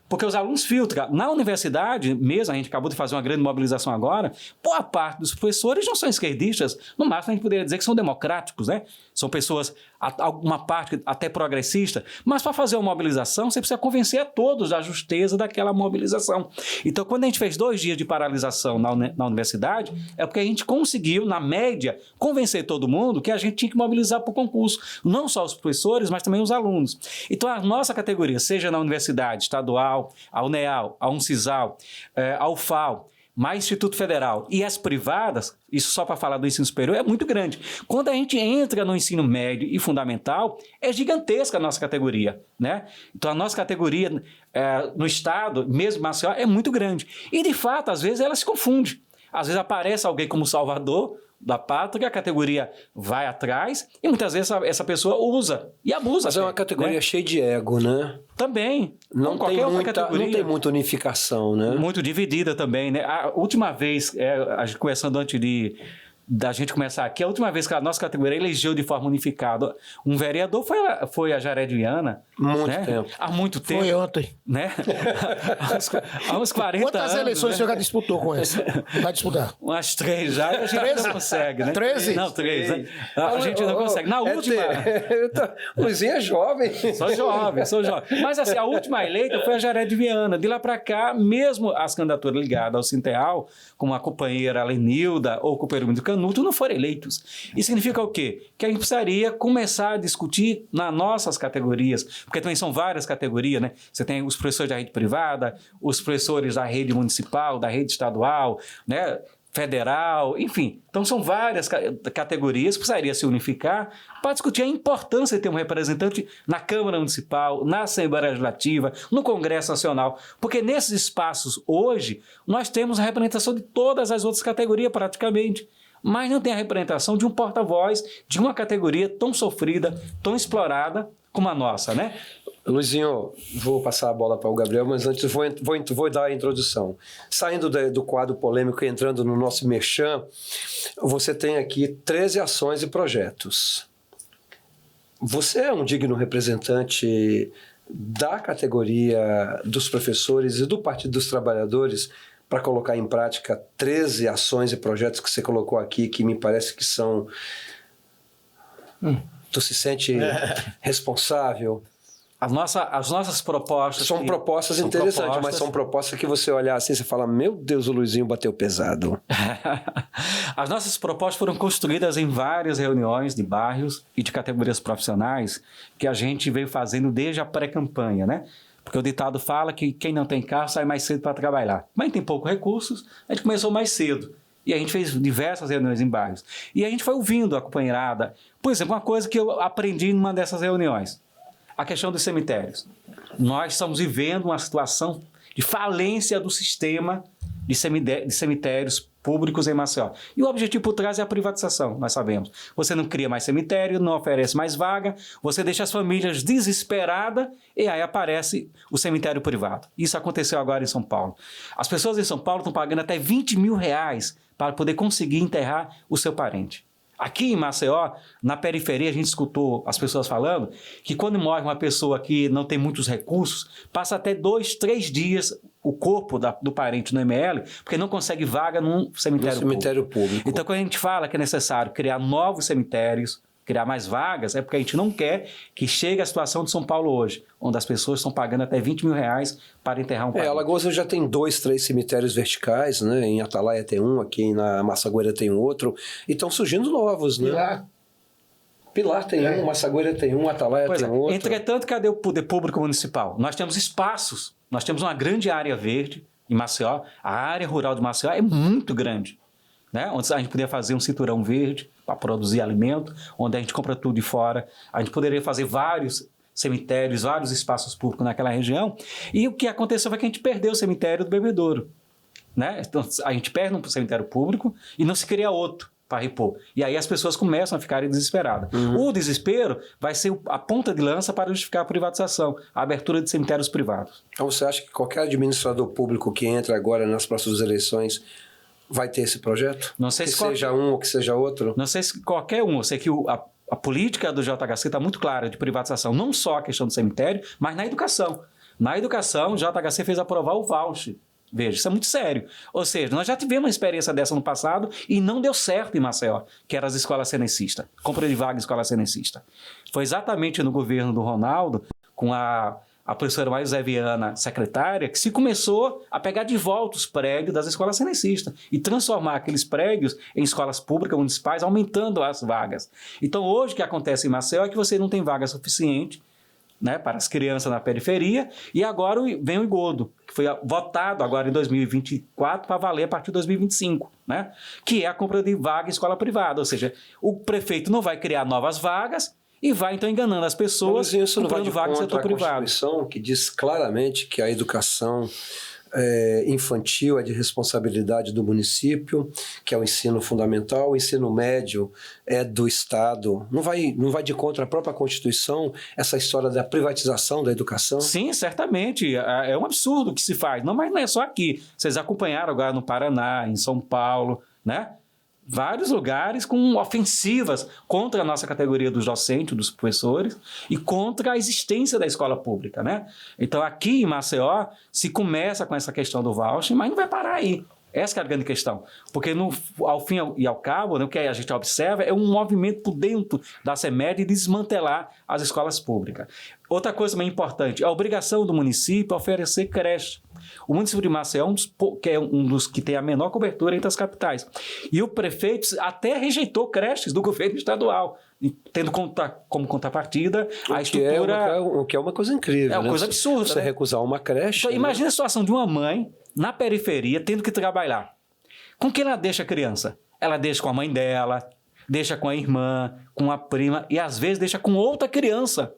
porque os alunos filtram. Na universidade mesmo, a gente acabou de fazer uma grande mobilização agora, boa parte dos professores não são esquerdistas, no máximo a gente poderia dizer que são democráticos, né? São pessoas, alguma parte até progressista, mas para fazer uma mobilização, você precisa convencer a todos da justeza daquela mobilização. Então, quando a gente fez 2 dias de paralisação na universidade, é porque a gente conseguiu, na média, convencer todo mundo que a gente tinha que mobilizar para o concurso. Não só os professores, mas também os alunos. Então, a nossa categoria, seja na universidade estadual, a UNEAL, a UNCISAL, a UFAL, mais Instituto Federal e as privadas, isso só para falar do ensino superior, é muito grande. Quando a gente entra no ensino médio e fundamental, é gigantesca a nossa categoria, né? Então, a nossa categoria no estado, mesmo Maceió, é muito grande. E, de fato, às vezes ela se confunde. Às vezes aparece alguém como Salvador da pátria, a categoria vai atrás e muitas vezes essa pessoa usa e abusa. Mas é uma categoria, né, cheia de ego, né? Também. Não tem muita unificação, né? Muito dividida também, né? A última vez, a gente conversando antes da gente começar aqui, a última vez que a nossa categoria elegeu de forma unificada um vereador foi a Jared Viana. Muito tempo. Há muito tempo. Foi ontem. Né? há uns 40 Quantas anos. Quantas eleições né? o senhor já disputou com essa? Vai disputar? Umas 3 já, a gente 13? não consegue, né? 13? Não, 3. Né? A gente não consegue. Na última... O Luizinho é jovem. Sou jovem. Mas assim, a última eleita foi a Jared Viana. De lá para cá, mesmo as candidaturas ligadas ao Sinteal, como a companheira Lenilda ou o companheiro do Canuto, não foram eleitos. Isso significa o quê? Que a gente precisaria começar a discutir nas nossas categorias, porque também são várias categorias, né? Você tem os professores da rede privada, os professores da rede municipal, da rede estadual, né? Federal, enfim. Então, são várias categorias que precisaria se unificar para discutir a importância de ter um representante na Câmara Municipal, na Assembleia Legislativa, no Congresso Nacional, porque nesses espaços, hoje, nós temos a representação de todas as outras categorias, praticamente, mas não tem a representação de um porta-voz de uma categoria tão sofrida, tão explorada como a nossa, né? Luizinho, vou passar a bola para o Gabriel, mas antes vou dar a introdução. Saindo do quadro polêmico e entrando no nosso merchan, você tem aqui 13 ações e projetos. Você é um digno representante da categoria dos professores e do Partido dos Trabalhadores para colocar em prática 13 ações e projetos que você colocou aqui, que me parece que são... Tu se sente responsável? As nossas propostas... São propostas interessantes, mas são propostas que você olhar assim, você fala, meu Deus, o Luizinho bateu pesado. As nossas propostas foram construídas em várias reuniões de bairros e de categorias profissionais que a gente veio fazendo desde a pré-campanha, né? Porque o ditado fala que quem não tem carro sai mais cedo para trabalhar. Mas tem poucos recursos, a gente começou mais cedo. E a gente fez diversas reuniões em bairros. E a gente foi ouvindo a companheirada. Por exemplo, uma coisa que eu aprendi numa dessas reuniões. A questão dos cemitérios. Nós estamos vivendo uma situação de falência do sistema de cemitérios públicos em Maceió. E o objetivo por trás é a privatização, nós sabemos. Você não cria mais cemitério, não oferece mais vaga, você deixa as famílias desesperadas e aí aparece o cemitério privado. Isso aconteceu agora em São Paulo. As pessoas em São Paulo estão pagando até R$20 mil para poder conseguir enterrar o seu parente. Aqui em Maceió, na periferia, a gente escutou as pessoas falando que quando morre uma pessoa que não tem muitos recursos, passa até 2, 3 dias o corpo do parente no ML, porque não consegue vaga num cemitério público. Então, quando a gente fala que é necessário criar novos cemitérios, criar mais vagas, é porque a gente não quer que chegue à situação de São Paulo hoje, onde as pessoas estão pagando até R$20 mil para enterrar um parente. Alagoas já tem 2, 3 cemitérios verticais, né? Em Atalaia tem um, aqui na Massagueira tem outro, e estão surgindo novos, né? Pilar tem um, Massagueira tem um, Atalaia tem outro. Entretanto, cadê o poder público municipal? Nós temos espaços, nós temos uma grande área verde em Maceió, a área rural de Maceió é muito grande, né? Onde a gente poderia fazer um cinturão verde para produzir alimento, onde a gente compra tudo de fora, a gente poderia fazer vários cemitérios, vários espaços públicos naquela região, e o que aconteceu foi que a gente perdeu o cemitério do Bebedouro, né? Então, a gente perde um cemitério público e não se cria outro para repor. E aí as pessoas começam a ficarem desesperadas. O desespero vai ser a ponta de lança para justificar a privatização, a abertura de cemitérios privados. Então você acha que qualquer administrador público que entra agora nas próximas eleições vai ter esse projeto? Não sei que se seja um ou que seja outro? Não sei se qualquer um. Eu sei que a política do JHC está muito clara de privatização, não só a questão do cemitério, mas na educação. Na educação, o JHC fez aprovar o voucher. Veja, isso é muito sério. Ou seja, nós já tivemos uma experiência dessa no passado e não deu certo em Maceió, que eram as escolas senecistas, compra de vaga em escola senecista. Foi exatamente no governo do Ronaldo, com a professora Maria José Viana, secretária, que se começou a pegar de volta os prédios das escolas senecistas e transformar aqueles prédios em escolas públicas municipais, aumentando as vagas. Então, hoje o que acontece em Maceió é que você não tem vaga suficiente, né, para as crianças na periferia, e agora vem o Igodo, que foi votado agora em 2024 para valer a partir de 2025, né, que é a compra de vaga em escola privada, ou seja, o prefeito não vai criar novas vagas e vai então enganando as pessoas comprando vagas no setor privado. A Constituição que diz claramente que a educação infantil é de responsabilidade do município, que é o ensino fundamental, o ensino médio é do Estado. Não vai de contra a própria Constituição essa história da privatização da educação? Sim, certamente. É um absurdo que se faz. Não, mas não é só aqui. Vocês acompanharam agora no Paraná, em São Paulo, né? Vários lugares com ofensivas contra a nossa categoria dos docentes, dos professores, e contra a existência da escola pública, né? Então, aqui em Maceió, se começa com essa questão do voucher, mas não vai parar aí. Essa é a grande questão. Porque, ao fim e ao cabo, né, o que a gente observa é um movimento por dentro da CEMED de desmantelar as escolas públicas. Outra coisa bem importante, a obrigação do município é oferecer creche. O município de Maceió é um dos que tem a menor cobertura entre as capitais. E o prefeito até rejeitou creches do governo estadual, tendo como contrapartida a estrutura... O que é uma coisa incrível. É uma coisa absurda. Você recusar uma creche... Então, imagina a situação de uma mãe na periferia tendo que trabalhar. Com quem ela deixa a criança? Ela deixa com a mãe dela, deixa com a irmã, com a prima e às vezes deixa com outra criança.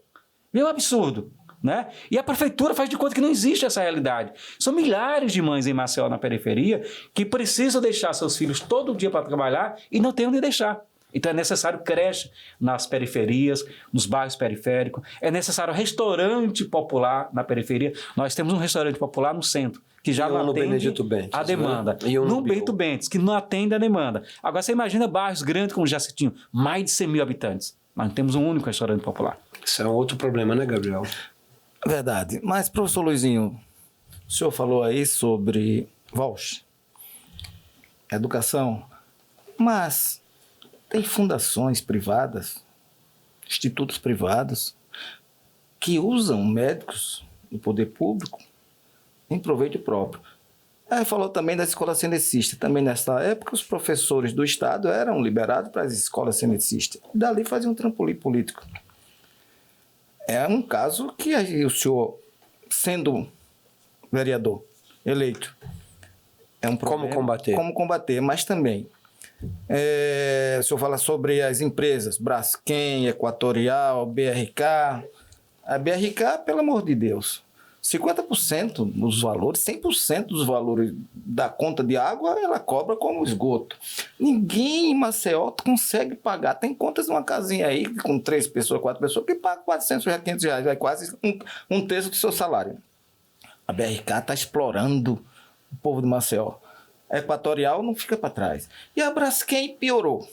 É um absurdo. Né? E a prefeitura faz de conta que não existe essa realidade. São milhares de mães em Maceió, na periferia, que precisam deixar seus filhos todo dia para trabalhar e não tem onde deixar. Então é necessário creche nas periferias, nos bairros periféricos, é necessário restaurante popular na periferia. Nós temos um restaurante popular no centro, que já não atende a demanda. Né? No Bento Bentes, que não atende a demanda. Agora você imagina bairros grandes como Jacitinho, mais de 100 mil habitantes. Nós não temos um único restaurante popular. Isso é um outro problema, né, Gabriel? Verdade. Mas, professor Luizinho, o senhor falou aí sobre voucher, educação, mas tem fundações privadas, institutos privados, que usam médicos do poder público em proveito próprio. Aí falou também da escola cenecista. Também nessa época, os professores do Estado eram liberados para as escolas cenecista. Dali faziam um trampolim político. É um caso que o senhor, sendo vereador eleito, é um problema. Como combater? Como combater, mas também... o senhor fala sobre as empresas, Braskem, Equatorial, BRK. A BRK, pelo amor de Deus, 50% dos valores, 100% dos valores da conta de água, ela cobra como esgoto. Ninguém em Maceió consegue pagar. Tem contas de uma casinha aí, com 3 pessoas, 4 pessoas, que paga R$400, R$500, é quase um terço do seu salário. A BRK está explorando o povo de Maceió. A Equatorial não fica para trás. E a Braskem piorou.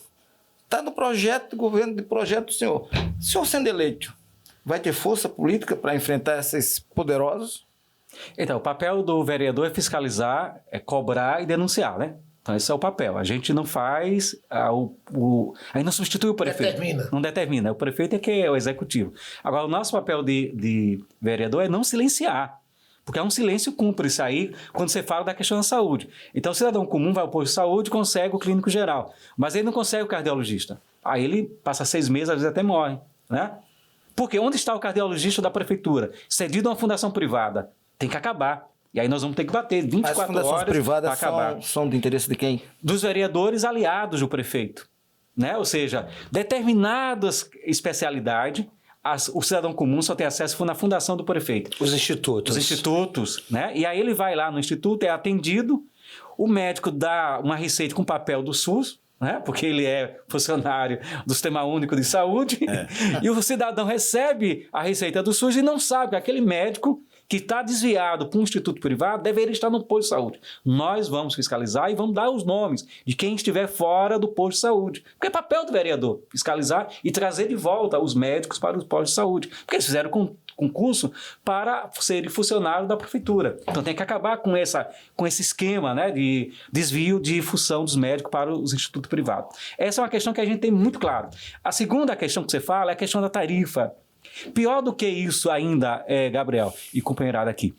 Está no projeto, governo de projeto do senhor. O senhor sendo eleito, vai ter força política para enfrentar esses poderosos? Então, o papel do vereador é fiscalizar, é cobrar e denunciar, né? Então, esse é o papel. A gente não faz, aí não substitui o prefeito. Determina. Não determina. O prefeito é que é o executivo. Agora, o nosso papel de vereador é não silenciar. Porque é um silêncio cúmplice aí quando você fala da questão da saúde. Então, o cidadão comum vai ao posto de saúde e consegue o clínico geral. Mas ele não consegue o cardiologista. Aí ele passa 6 meses, às vezes até morre, né? Porque onde está o cardiologista da prefeitura? Cedido a uma fundação privada. Tem que acabar. E aí nós vamos ter que bater 24 As fundações horas privadas para acabar. são de interesse de quem? Dos vereadores aliados do prefeito. Né? Ou seja, determinadas especialidades, o cidadão comum só tem acesso se for na fundação do prefeito. Os institutos. Os institutos, né? E aí ele vai lá no instituto, é atendido, o médico dá uma receita com papel do SUS, né? Porque ele é funcionário do Sistema Único de Saúde, e o cidadão recebe a receita do SUS e não sabe que aquele médico que está desviado para um instituto privado deveria estar no posto de saúde. Nós vamos fiscalizar e vamos dar os nomes de quem estiver fora do posto de saúde. Porque é papel do vereador fiscalizar e trazer de volta os médicos para os postos de saúde. Porque eles fizeram concurso para serem funcionários da prefeitura. Então tem que acabar com esse esquema, né, de desvio de função dos médicos para os institutos privados. Essa é uma questão que a gente tem muito claro. A segunda questão que você fala é a questão da tarifa. Pior do que isso ainda, Gabriel e companheirada aqui,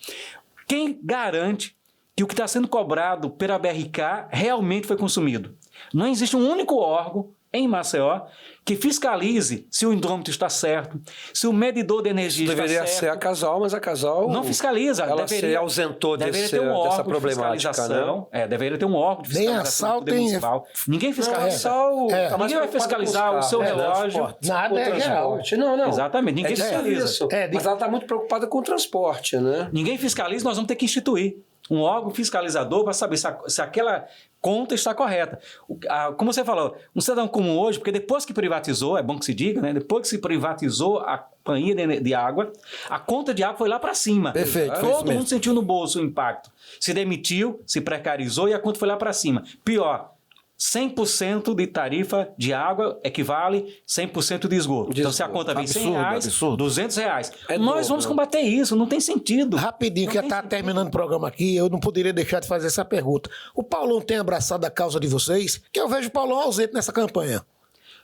quem garante que o que está sendo cobrado pela BRK realmente foi consumido? Não existe um único órgão em Maceió que fiscalize se o hidrômetro está certo, se o medidor de energia está certo. Deveria ser a Casal, mas a Casal não fiscaliza. Ela se ausentou deveria ter um órgão dessa problemática, né? Deveria ter um órgão de fiscalização municipal. Ninguém fiscaliza. Ninguém vai fiscalizar o seu relógio. Nada é real. Não. Exatamente, ninguém fiscaliza. Mas ela está muito preocupada com o transporte, né? Ninguém fiscaliza, nós vamos ter que instituir um órgão fiscalizador para saber se aquela conta está correta. Como você falou, um cidadão comum hoje, porque depois que privatizou, é bom que se diga, né? Depois que se privatizou a companhia de água, a conta de água foi lá para cima. Perfeito. Todo mundo sentiu no bolso o impacto. Se demitiu, se precarizou e a conta foi lá para cima. Pior, 100% de tarifa de água equivale 100% de esgoto. Então, se a conta vem R$100, R$200. Nós vamos combater isso, não tem sentido. Rapidinho, que já está terminando o programa aqui, eu não poderia deixar de fazer essa pergunta. O Paulão tem abraçado a causa de vocês? Que eu vejo o Paulão ausente nessa campanha.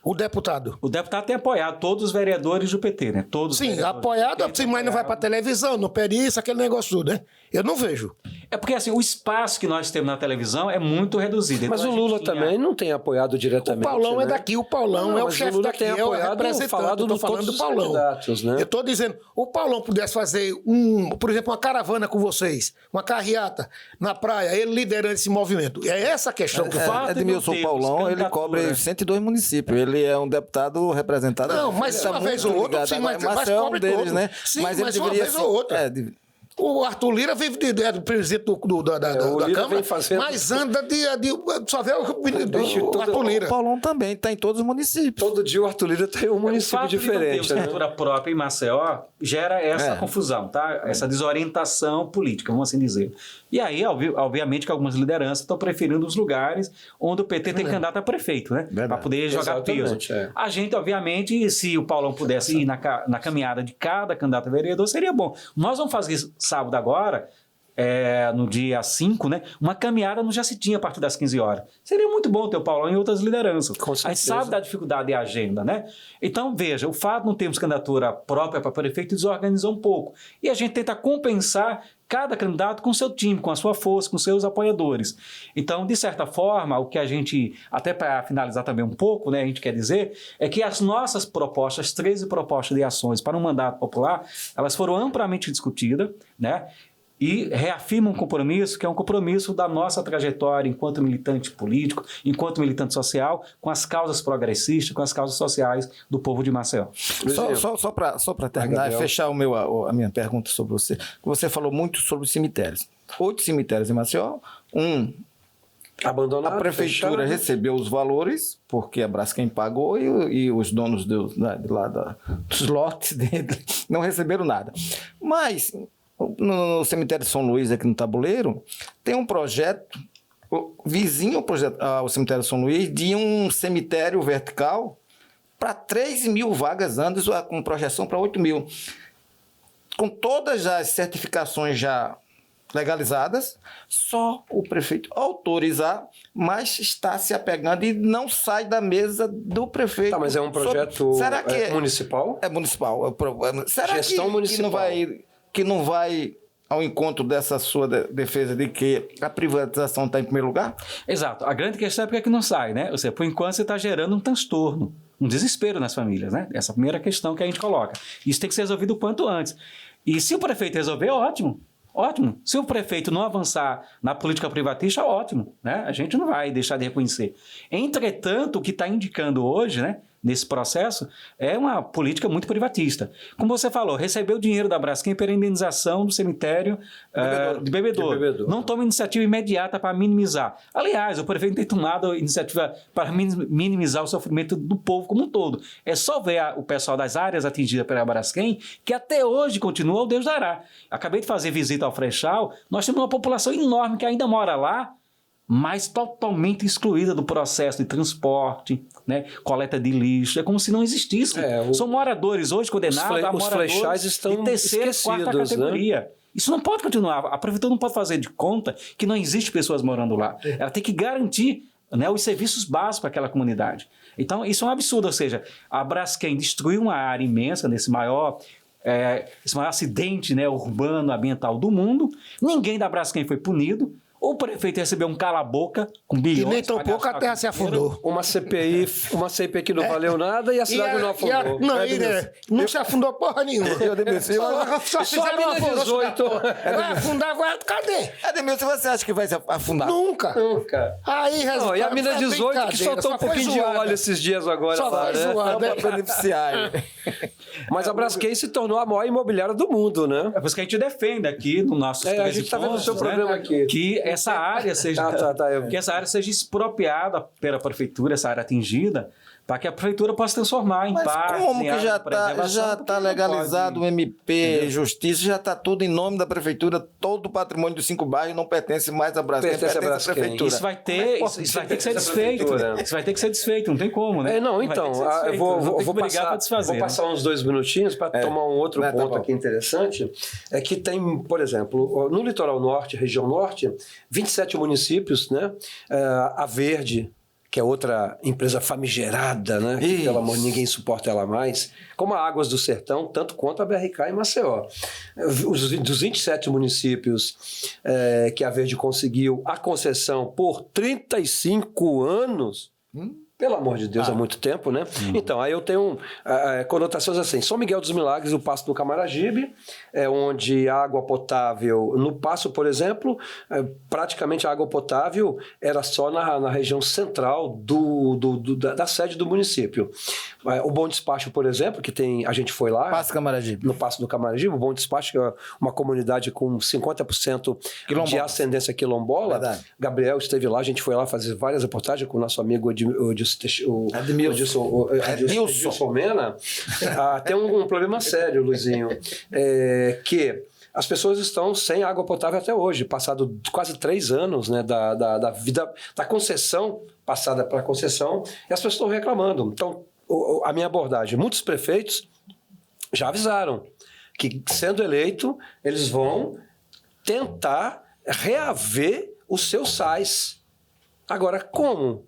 O deputado. O deputado tem apoiado todos os vereadores do PT, né? Todos sim, apoiado, sim, mas não vai para televisão, não pede isso, aquele negócio tudo, né? Eu não vejo. É porque, assim, o espaço que nós temos na televisão é muito reduzido. Mas então, o Lula também não tem apoiado diretamente. O Paulão né? é daqui, o Paulão é o chefe daqui, é o representante. Estou falando do Paulão. Né? Eu estou dizendo, o Paulão pudesse fazer, por exemplo, uma caravana com vocês, uma carreata na praia, ele liderando esse movimento. É essa a questão que eu falo. Edmilson Paulão, ele cobre 102 municípios. Ele é um deputado representado. Não, mas uma vez ou outra, sim, mas cobre deles, todos. né? Sim, mas ele uma deveria vez ou outra. O Arthur Lira vive do presidente da Câmara, mas anda só vê o Arthur Lira. O Paulão também está em todos os municípios. Todo dia o Arthur Lira tem um município diferente. O estrutura própria em Maceió gera essa confusão, tá? Essa desorientação política, vamos assim dizer. E aí, obviamente, que algumas lideranças estão preferindo os lugares onde o PT tem candidato a prefeito, né? Para poder jogar peso. A gente, obviamente, se o Paulão pudesse ir na caminhada de cada candidato a vereador, seria bom. Nós vamos fazer sábado agora, no dia 5, né? Uma caminhada no Jacitinha a partir das 15 horas. Seria muito bom ter o Paulão e outras lideranças. Com A gente certeza. sabe da dificuldade de agenda, né? Então, veja, o fato de não termos candidatura própria para prefeito desorganizou um pouco. E a gente tenta compensar cada candidato com seu time, com a sua força, com seus apoiadores. Então, de certa forma, o que a gente, até para finalizar também um pouco, né, a gente quer dizer, é que as nossas propostas, 13 propostas de ações para um mandato popular, elas foram amplamente discutidas, né? E reafirma um compromisso que é um compromisso da nossa trajetória enquanto militante político, enquanto militante social, com as causas progressistas, com as causas sociais do povo de Maceió. Só para terminar e fechar a minha pergunta sobre você. Você falou muito sobre os cemitérios. 8 cemitérios em Maceió, Abandonado, a prefeitura fechado. recebeu os valores, porque a Braskem pagou e os donos dos lotes dele não receberam nada. Mas no cemitério de São Luís, aqui no Tabuleiro, tem um projeto, vizinho ao cemitério de São Luís, de um cemitério vertical para 3.000 vagas antes, com projeção para 8.000. Com todas as certificações já legalizadas, só o prefeito autorizar, mas está se apegando e não sai da mesa do prefeito. Tá, mas é um projeto Será que municipal? É municipal. Será Gestão municipal. Que não vai ao encontro dessa sua defesa de que a privatização está em primeiro lugar? Exato. A grande questão é por que não sai, né? Ou seja, por enquanto você está gerando um transtorno, um desespero nas famílias, né? Essa é a primeira questão que a gente coloca. Isso tem que ser resolvido o quanto antes. E se o prefeito resolver, ótimo. Ótimo. Se o prefeito não avançar na política privatista, ótimo, né? A gente não vai deixar de reconhecer. Entretanto, o que está indicando hoje, né, nesse processo, é uma política muito privatista. Como você falou, recebeu o dinheiro da Braskem pela indenização do cemitério de Bebedouro. Não toma iniciativa imediata para minimizar. Aliás, o prefeito tem tomado iniciativa para minimizar o sofrimento do povo como um todo. É só ver o pessoal das áreas atingidas pela Braskem, que até hoje continua o Deus dará. Acabei de fazer visita ao Frechal, nós temos uma população enorme que ainda mora lá, mas totalmente excluída do processo de transporte, né, coleta de lixo. É como se não existisse. São moradores hoje condenados a os moradores flechais estão de terceira, quarta categoria. Né? Isso não pode continuar. A prefeitura não pode fazer de conta que não existe pessoas morando lá. Ela tem que garantir, né, os serviços básicos para aquela comunidade. Então, isso é um absurdo. Ou seja, a Braskem destruiu uma área imensa nesse maior acidente, né, urbano, ambiental do mundo. Ninguém da Braskem foi punido. O prefeito recebeu um cala-boca com bilhões. E nem tão pouco a terra se afundou. Uma CPI que não valeu nada e a cidade não afundou. Não se afundou porra nenhuma. Só fizeram uma mina 18. Vai afundar agora, cadê? Edmilson, você acha que vai se afundar? Nunca. E Aí, resultado, a mina 18 que soltou um pouquinho de óleo esses dias agora. Só lá, foi né? zoada. Para beneficiar. Mas a Braskem se tornou a maior imobiliária do mundo, né? É por isso que a gente defende aqui no nosso A gente está vendo o seu programa aqui. Que essa área seja que essa área seja expropriada pela prefeitura, essa área atingida, para que a prefeitura possa transformar em Mas parques, como em que já está está legalizado o MP, justiça, já está tudo em nome da prefeitura, todo o patrimônio dos 5 bairros não pertence mais à Braskem, pertence à prefeitura. Isso vai ter que ser desfeito. Isso vai ter que ser desfeito, não tem como, né? Eu vou passar uns 2 minutinhos para tomar um outro ponto aqui interessante. É que tem, por exemplo, no litoral norte, região norte, 27 municípios, né? A Verde, que é outra empresa famigerada, né? Que, pelo amor, ninguém suporta ela mais, como a Águas do Sertão, tanto quanto a BRK e Maceió. Dos 27 municípios que a Verde conseguiu a concessão por 35 anos... Pelo amor de Deus, há muito tempo, né? Então, aí eu tenho conotações assim. São Miguel dos Milagres, o Passo do Camaragibe, onde a água potável... No Passo, por exemplo, praticamente a água potável era só na região central da sede do município. O Bom Despacho, por exemplo, que tem... A gente foi lá... Passo Camaragibe. No Passo do Camaragibe, o Bom Despacho, que é uma comunidade com 50% de ascendência quilombola. Verdade. Gabriel esteve lá, a gente foi lá fazer várias reportagens com o nosso amigo Edmilson Mena. Tem um problema sério, Luizinho, que as pessoas estão sem água potável até hoje, passado quase 3 anos, né, da vida, da concessão, passada para a concessão, e as pessoas estão reclamando. Então, a minha abordagem, muitos prefeitos já avisaram que, sendo eleito, eles vão tentar reaver os seus sais. Agora, como?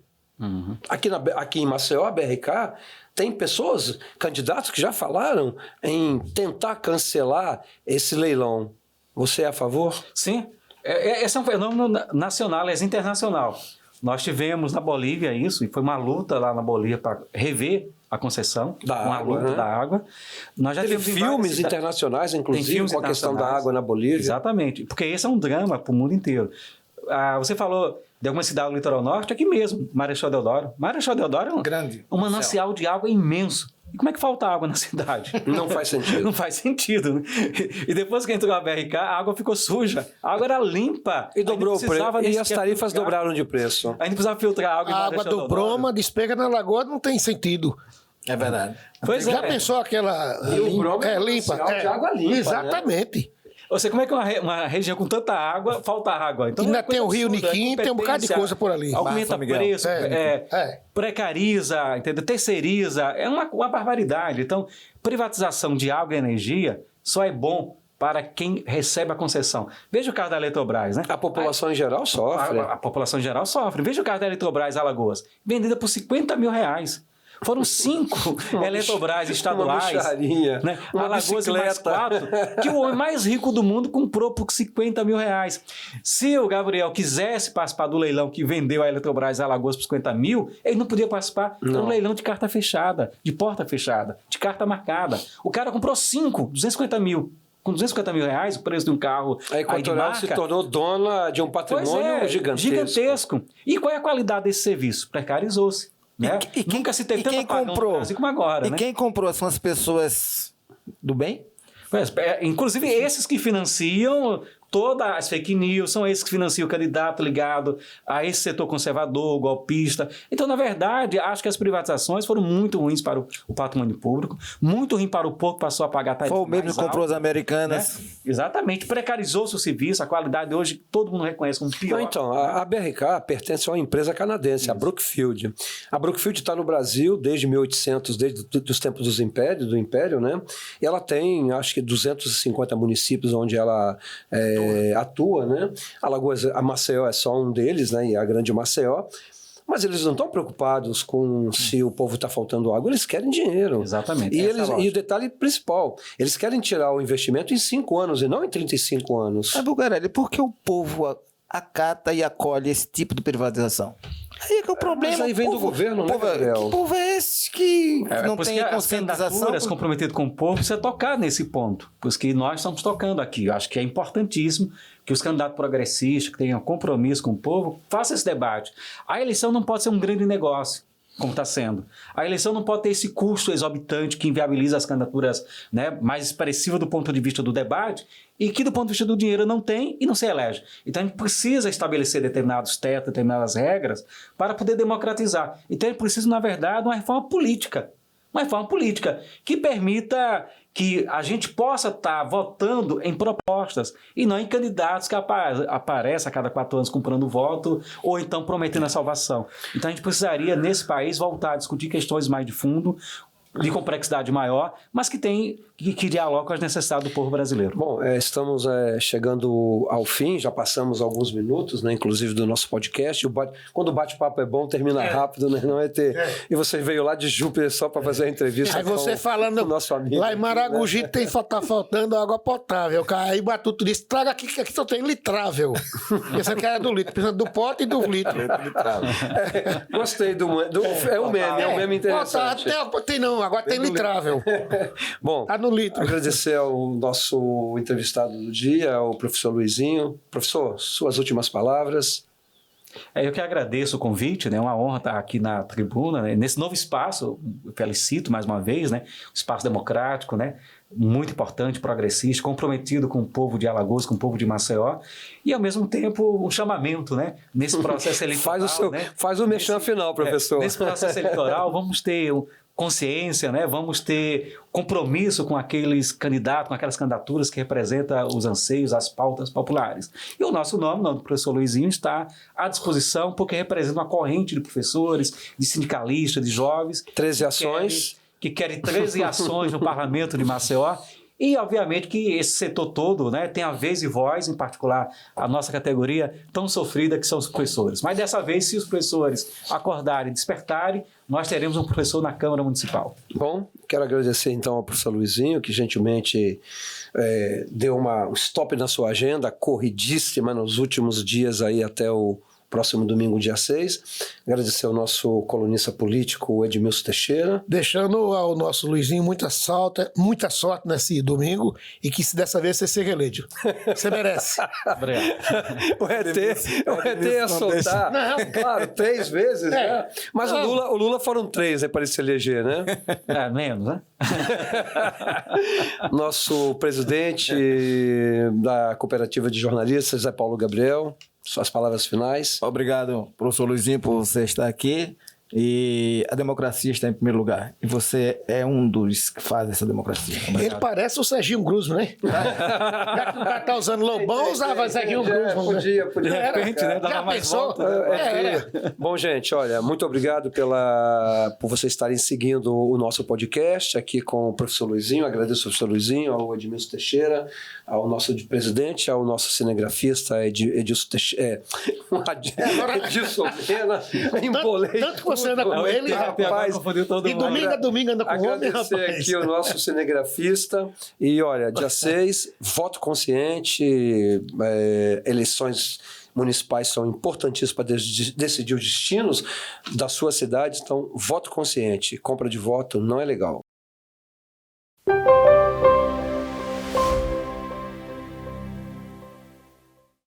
Aqui em Maceió, a BRK, tem pessoas, candidatos que já falaram em tentar cancelar esse leilão. Você é a favor? Sim, esse é um fenômeno nacional, é internacional. Nós tivemos na Bolívia isso, e foi uma luta lá na Bolívia para rever a concessão, uma luta da água. Nós já Teve filmes internacionais, inclusive, com a questão da água na Bolívia. Exatamente, porque esse é um drama para o mundo inteiro. Você falou de alguma cidade do litoral norte, aqui mesmo, Marechal Deodoro. Marechal Deodoro é um manancial de água imenso. E como é que falta água na cidade? Não faz sentido. Não faz sentido. Né? E depois que entrou a BRK, a água ficou suja. A água era limpa. E dobrou o preço. E as tarifas dobraram de preço. A gente precisava filtrar a água. A água dobrou, mas despega na lagoa, não tem sentido. É verdade. Pois Já pensou aquela limpa? De água limpa. Exatamente. Né? Ou seja, como é que uma região com tanta água, falta água? Então, ainda tem o Rio Niquim, tem um bocado de coisa por ali. Aumenta preço, precariza, entendeu? Terceiriza, é uma barbaridade. Então, privatização de água e energia só é bom para quem recebe a concessão. Veja o caso da Eletrobras, né? A população em geral sofre. A população em geral sofre. Veja o caso da Eletrobras Alagoas, vendida por R$50 mil. Foram 5 Eletrobras estaduais, né? Alagoas e mais 4, que o homem mais rico do mundo comprou por R$50 mil. Se o Gabriel quisesse participar do leilão que vendeu a Eletrobras Alagoas por R$50 mil, ele não podia participar. É um leilão de carta fechada, de porta fechada, de carta marcada. O cara comprou 5, R$250 mil. Com R$250 mil, o preço de um carro. A Equatorial se tornou dona de um patrimônio gigantesco. E qual é a qualidade desse serviço? Precarizou-se. Né? Nunca se teve tanta pagão no Brasil como agora. E quem comprou são as pessoas do bem? Inclusive esses que financiam todas as fake news, são esses que financiam o candidato ligado a esse setor conservador, golpista. Então, na verdade, acho que as privatizações foram muito ruins para o patrimônio público, muito ruim para o povo que passou a pagar tarifa. Foi o mesmo que comprou as Americanas. Né? Exatamente, precarizou-se o serviço, a qualidade hoje todo mundo reconhece como pior. Então, a BRK pertence a uma empresa canadense, a Brookfield. A Brookfield está no Brasil desde 1800, desde os tempos do Império, né? E ela tem, acho que 250 municípios onde ela atua, né? Alagoas, a Maceió é só um deles, né? E a grande Maceió. Mas eles não estão preocupados com se o povo está faltando água, eles querem dinheiro. Exatamente. E o detalhe principal, eles querem tirar o investimento em 5 anos e não em 35 anos. Bugarelli, por que o povo acata e acolhe esse tipo de privatização? Aí é que é o problema. Mas aí vem do governo, né, Gabriel? Que povo é esse que não tem a conscientização? As candidaturas comprometidas com o povo precisa tocar nesse ponto. Por isso que nós estamos tocando aqui. Eu acho que é importantíssimo que os candidatos progressistas, que tenham compromisso com o povo, façam esse debate. A eleição não pode ser um grande negócio, como está sendo. A eleição não pode ter esse custo exorbitante que inviabiliza as candidaturas, né, mais expressivas do ponto de vista do debate e que do ponto de vista do dinheiro não tem e não se elege. Então a gente precisa estabelecer determinados tetos, determinadas regras para poder democratizar. Então é preciso, na verdade, uma reforma política que permita que a gente possa estar votando em propostas e não em candidatos que aparecem a cada 4 anos comprando voto ou então prometendo a salvação. Então a gente precisaria, nesse país, voltar a discutir questões mais de fundo, de complexidade maior, mas que dialoga com as necessidades do povo brasileiro. Bom, estamos chegando ao fim, já passamos alguns minutos, né, inclusive do nosso podcast. Quando o bate-papo é bom, termina rápido, né? Não é ter. E você veio lá de Júpiter só para fazer a entrevista. Aí você falando, com o nosso amigo. Lá em Maragogi tá faltando água potável. Aí Batuto disse: traga aqui, que aqui só tem litrável. Essa aqui era do litro, precisa do pote e do litro. Gostei do é um meme interessante. Agora tem litrável. Bom, tá no litro. Agradecer ao nosso entrevistado do dia, o professor Luizinho. Professor, suas últimas palavras. Eu que agradeço o convite, né? É uma honra estar aqui na tribuna, né? Nesse novo espaço, eu felicito mais uma vez, né? Um espaço democrático, né? Muito importante, progressista, comprometido com o povo de Alagoas, com o povo de Maceió, e ao mesmo tempo um chamamento, né? Nesse processo eleitoral. Faz o merchan final, professor. Nesse processo eleitoral, vamos ter consciência, né? Vamos ter compromisso com aqueles candidatos, com aquelas candidaturas que representam os anseios, as pautas populares. E o nosso nome, o nome do professor Luizinho, está à disposição porque representa uma corrente de professores, de sindicalistas, de jovens. 13 ações. Que querem 13 ações no Parlamento de Maceió E, obviamente, que esse setor todo, né, tem a vez e voz, em particular a nossa categoria tão sofrida que são os professores. Mas dessa vez, se os professores acordarem e despertarem, nós teremos um professor na Câmara Municipal. Bom, quero agradecer então ao professor Luizinho, que gentilmente deu um stop na sua agenda, corridíssima nos últimos dias aí até o próximo domingo, dia 6. Agradecer ao nosso colunista político, Edmilson Teixeira. Deixando ao nosso Luizinho muita sorte nesse domingo e que se dessa vez você se reeleja. Você merece. Obrigado. O ET ia soltar, claro, 3 vezes, né? Mas o Lula foram 3, para ele se eleger, né? Menos, né? Nosso presidente da Cooperativa de Jornalistas, Zé Paulo Gabriel, suas palavras finais. Obrigado, professor Luizinho, por você estar aqui. E a democracia está em primeiro lugar. E você é um dos que faz essa democracia. Obrigado. Ele parece o Serginho Grusman, né? Já que o cara tá usando Lobão, usava Serginho Grusman. Podia. De repente, né? Dava Já mais pensou? volta. Bom, gente, olha, muito obrigado por vocês estarem seguindo o nosso podcast aqui com o professor Luizinho. Agradeço ao professor Luizinho, ao Edmilson Teixeira, ao nosso presidente, ao nosso cinegrafista Edilson Teixeira. Edilson Pena. Embolei. Tanto que você anda com ele, rapaz. E domingo a domingo anda com o homem, rapaz. Agradecer aqui o nosso cinegrafista. E olha, dia 6, voto consciente, eleições municipais são importantíssimas para decidir os destinos da sua cidade. Então, voto consciente, compra de voto não é legal.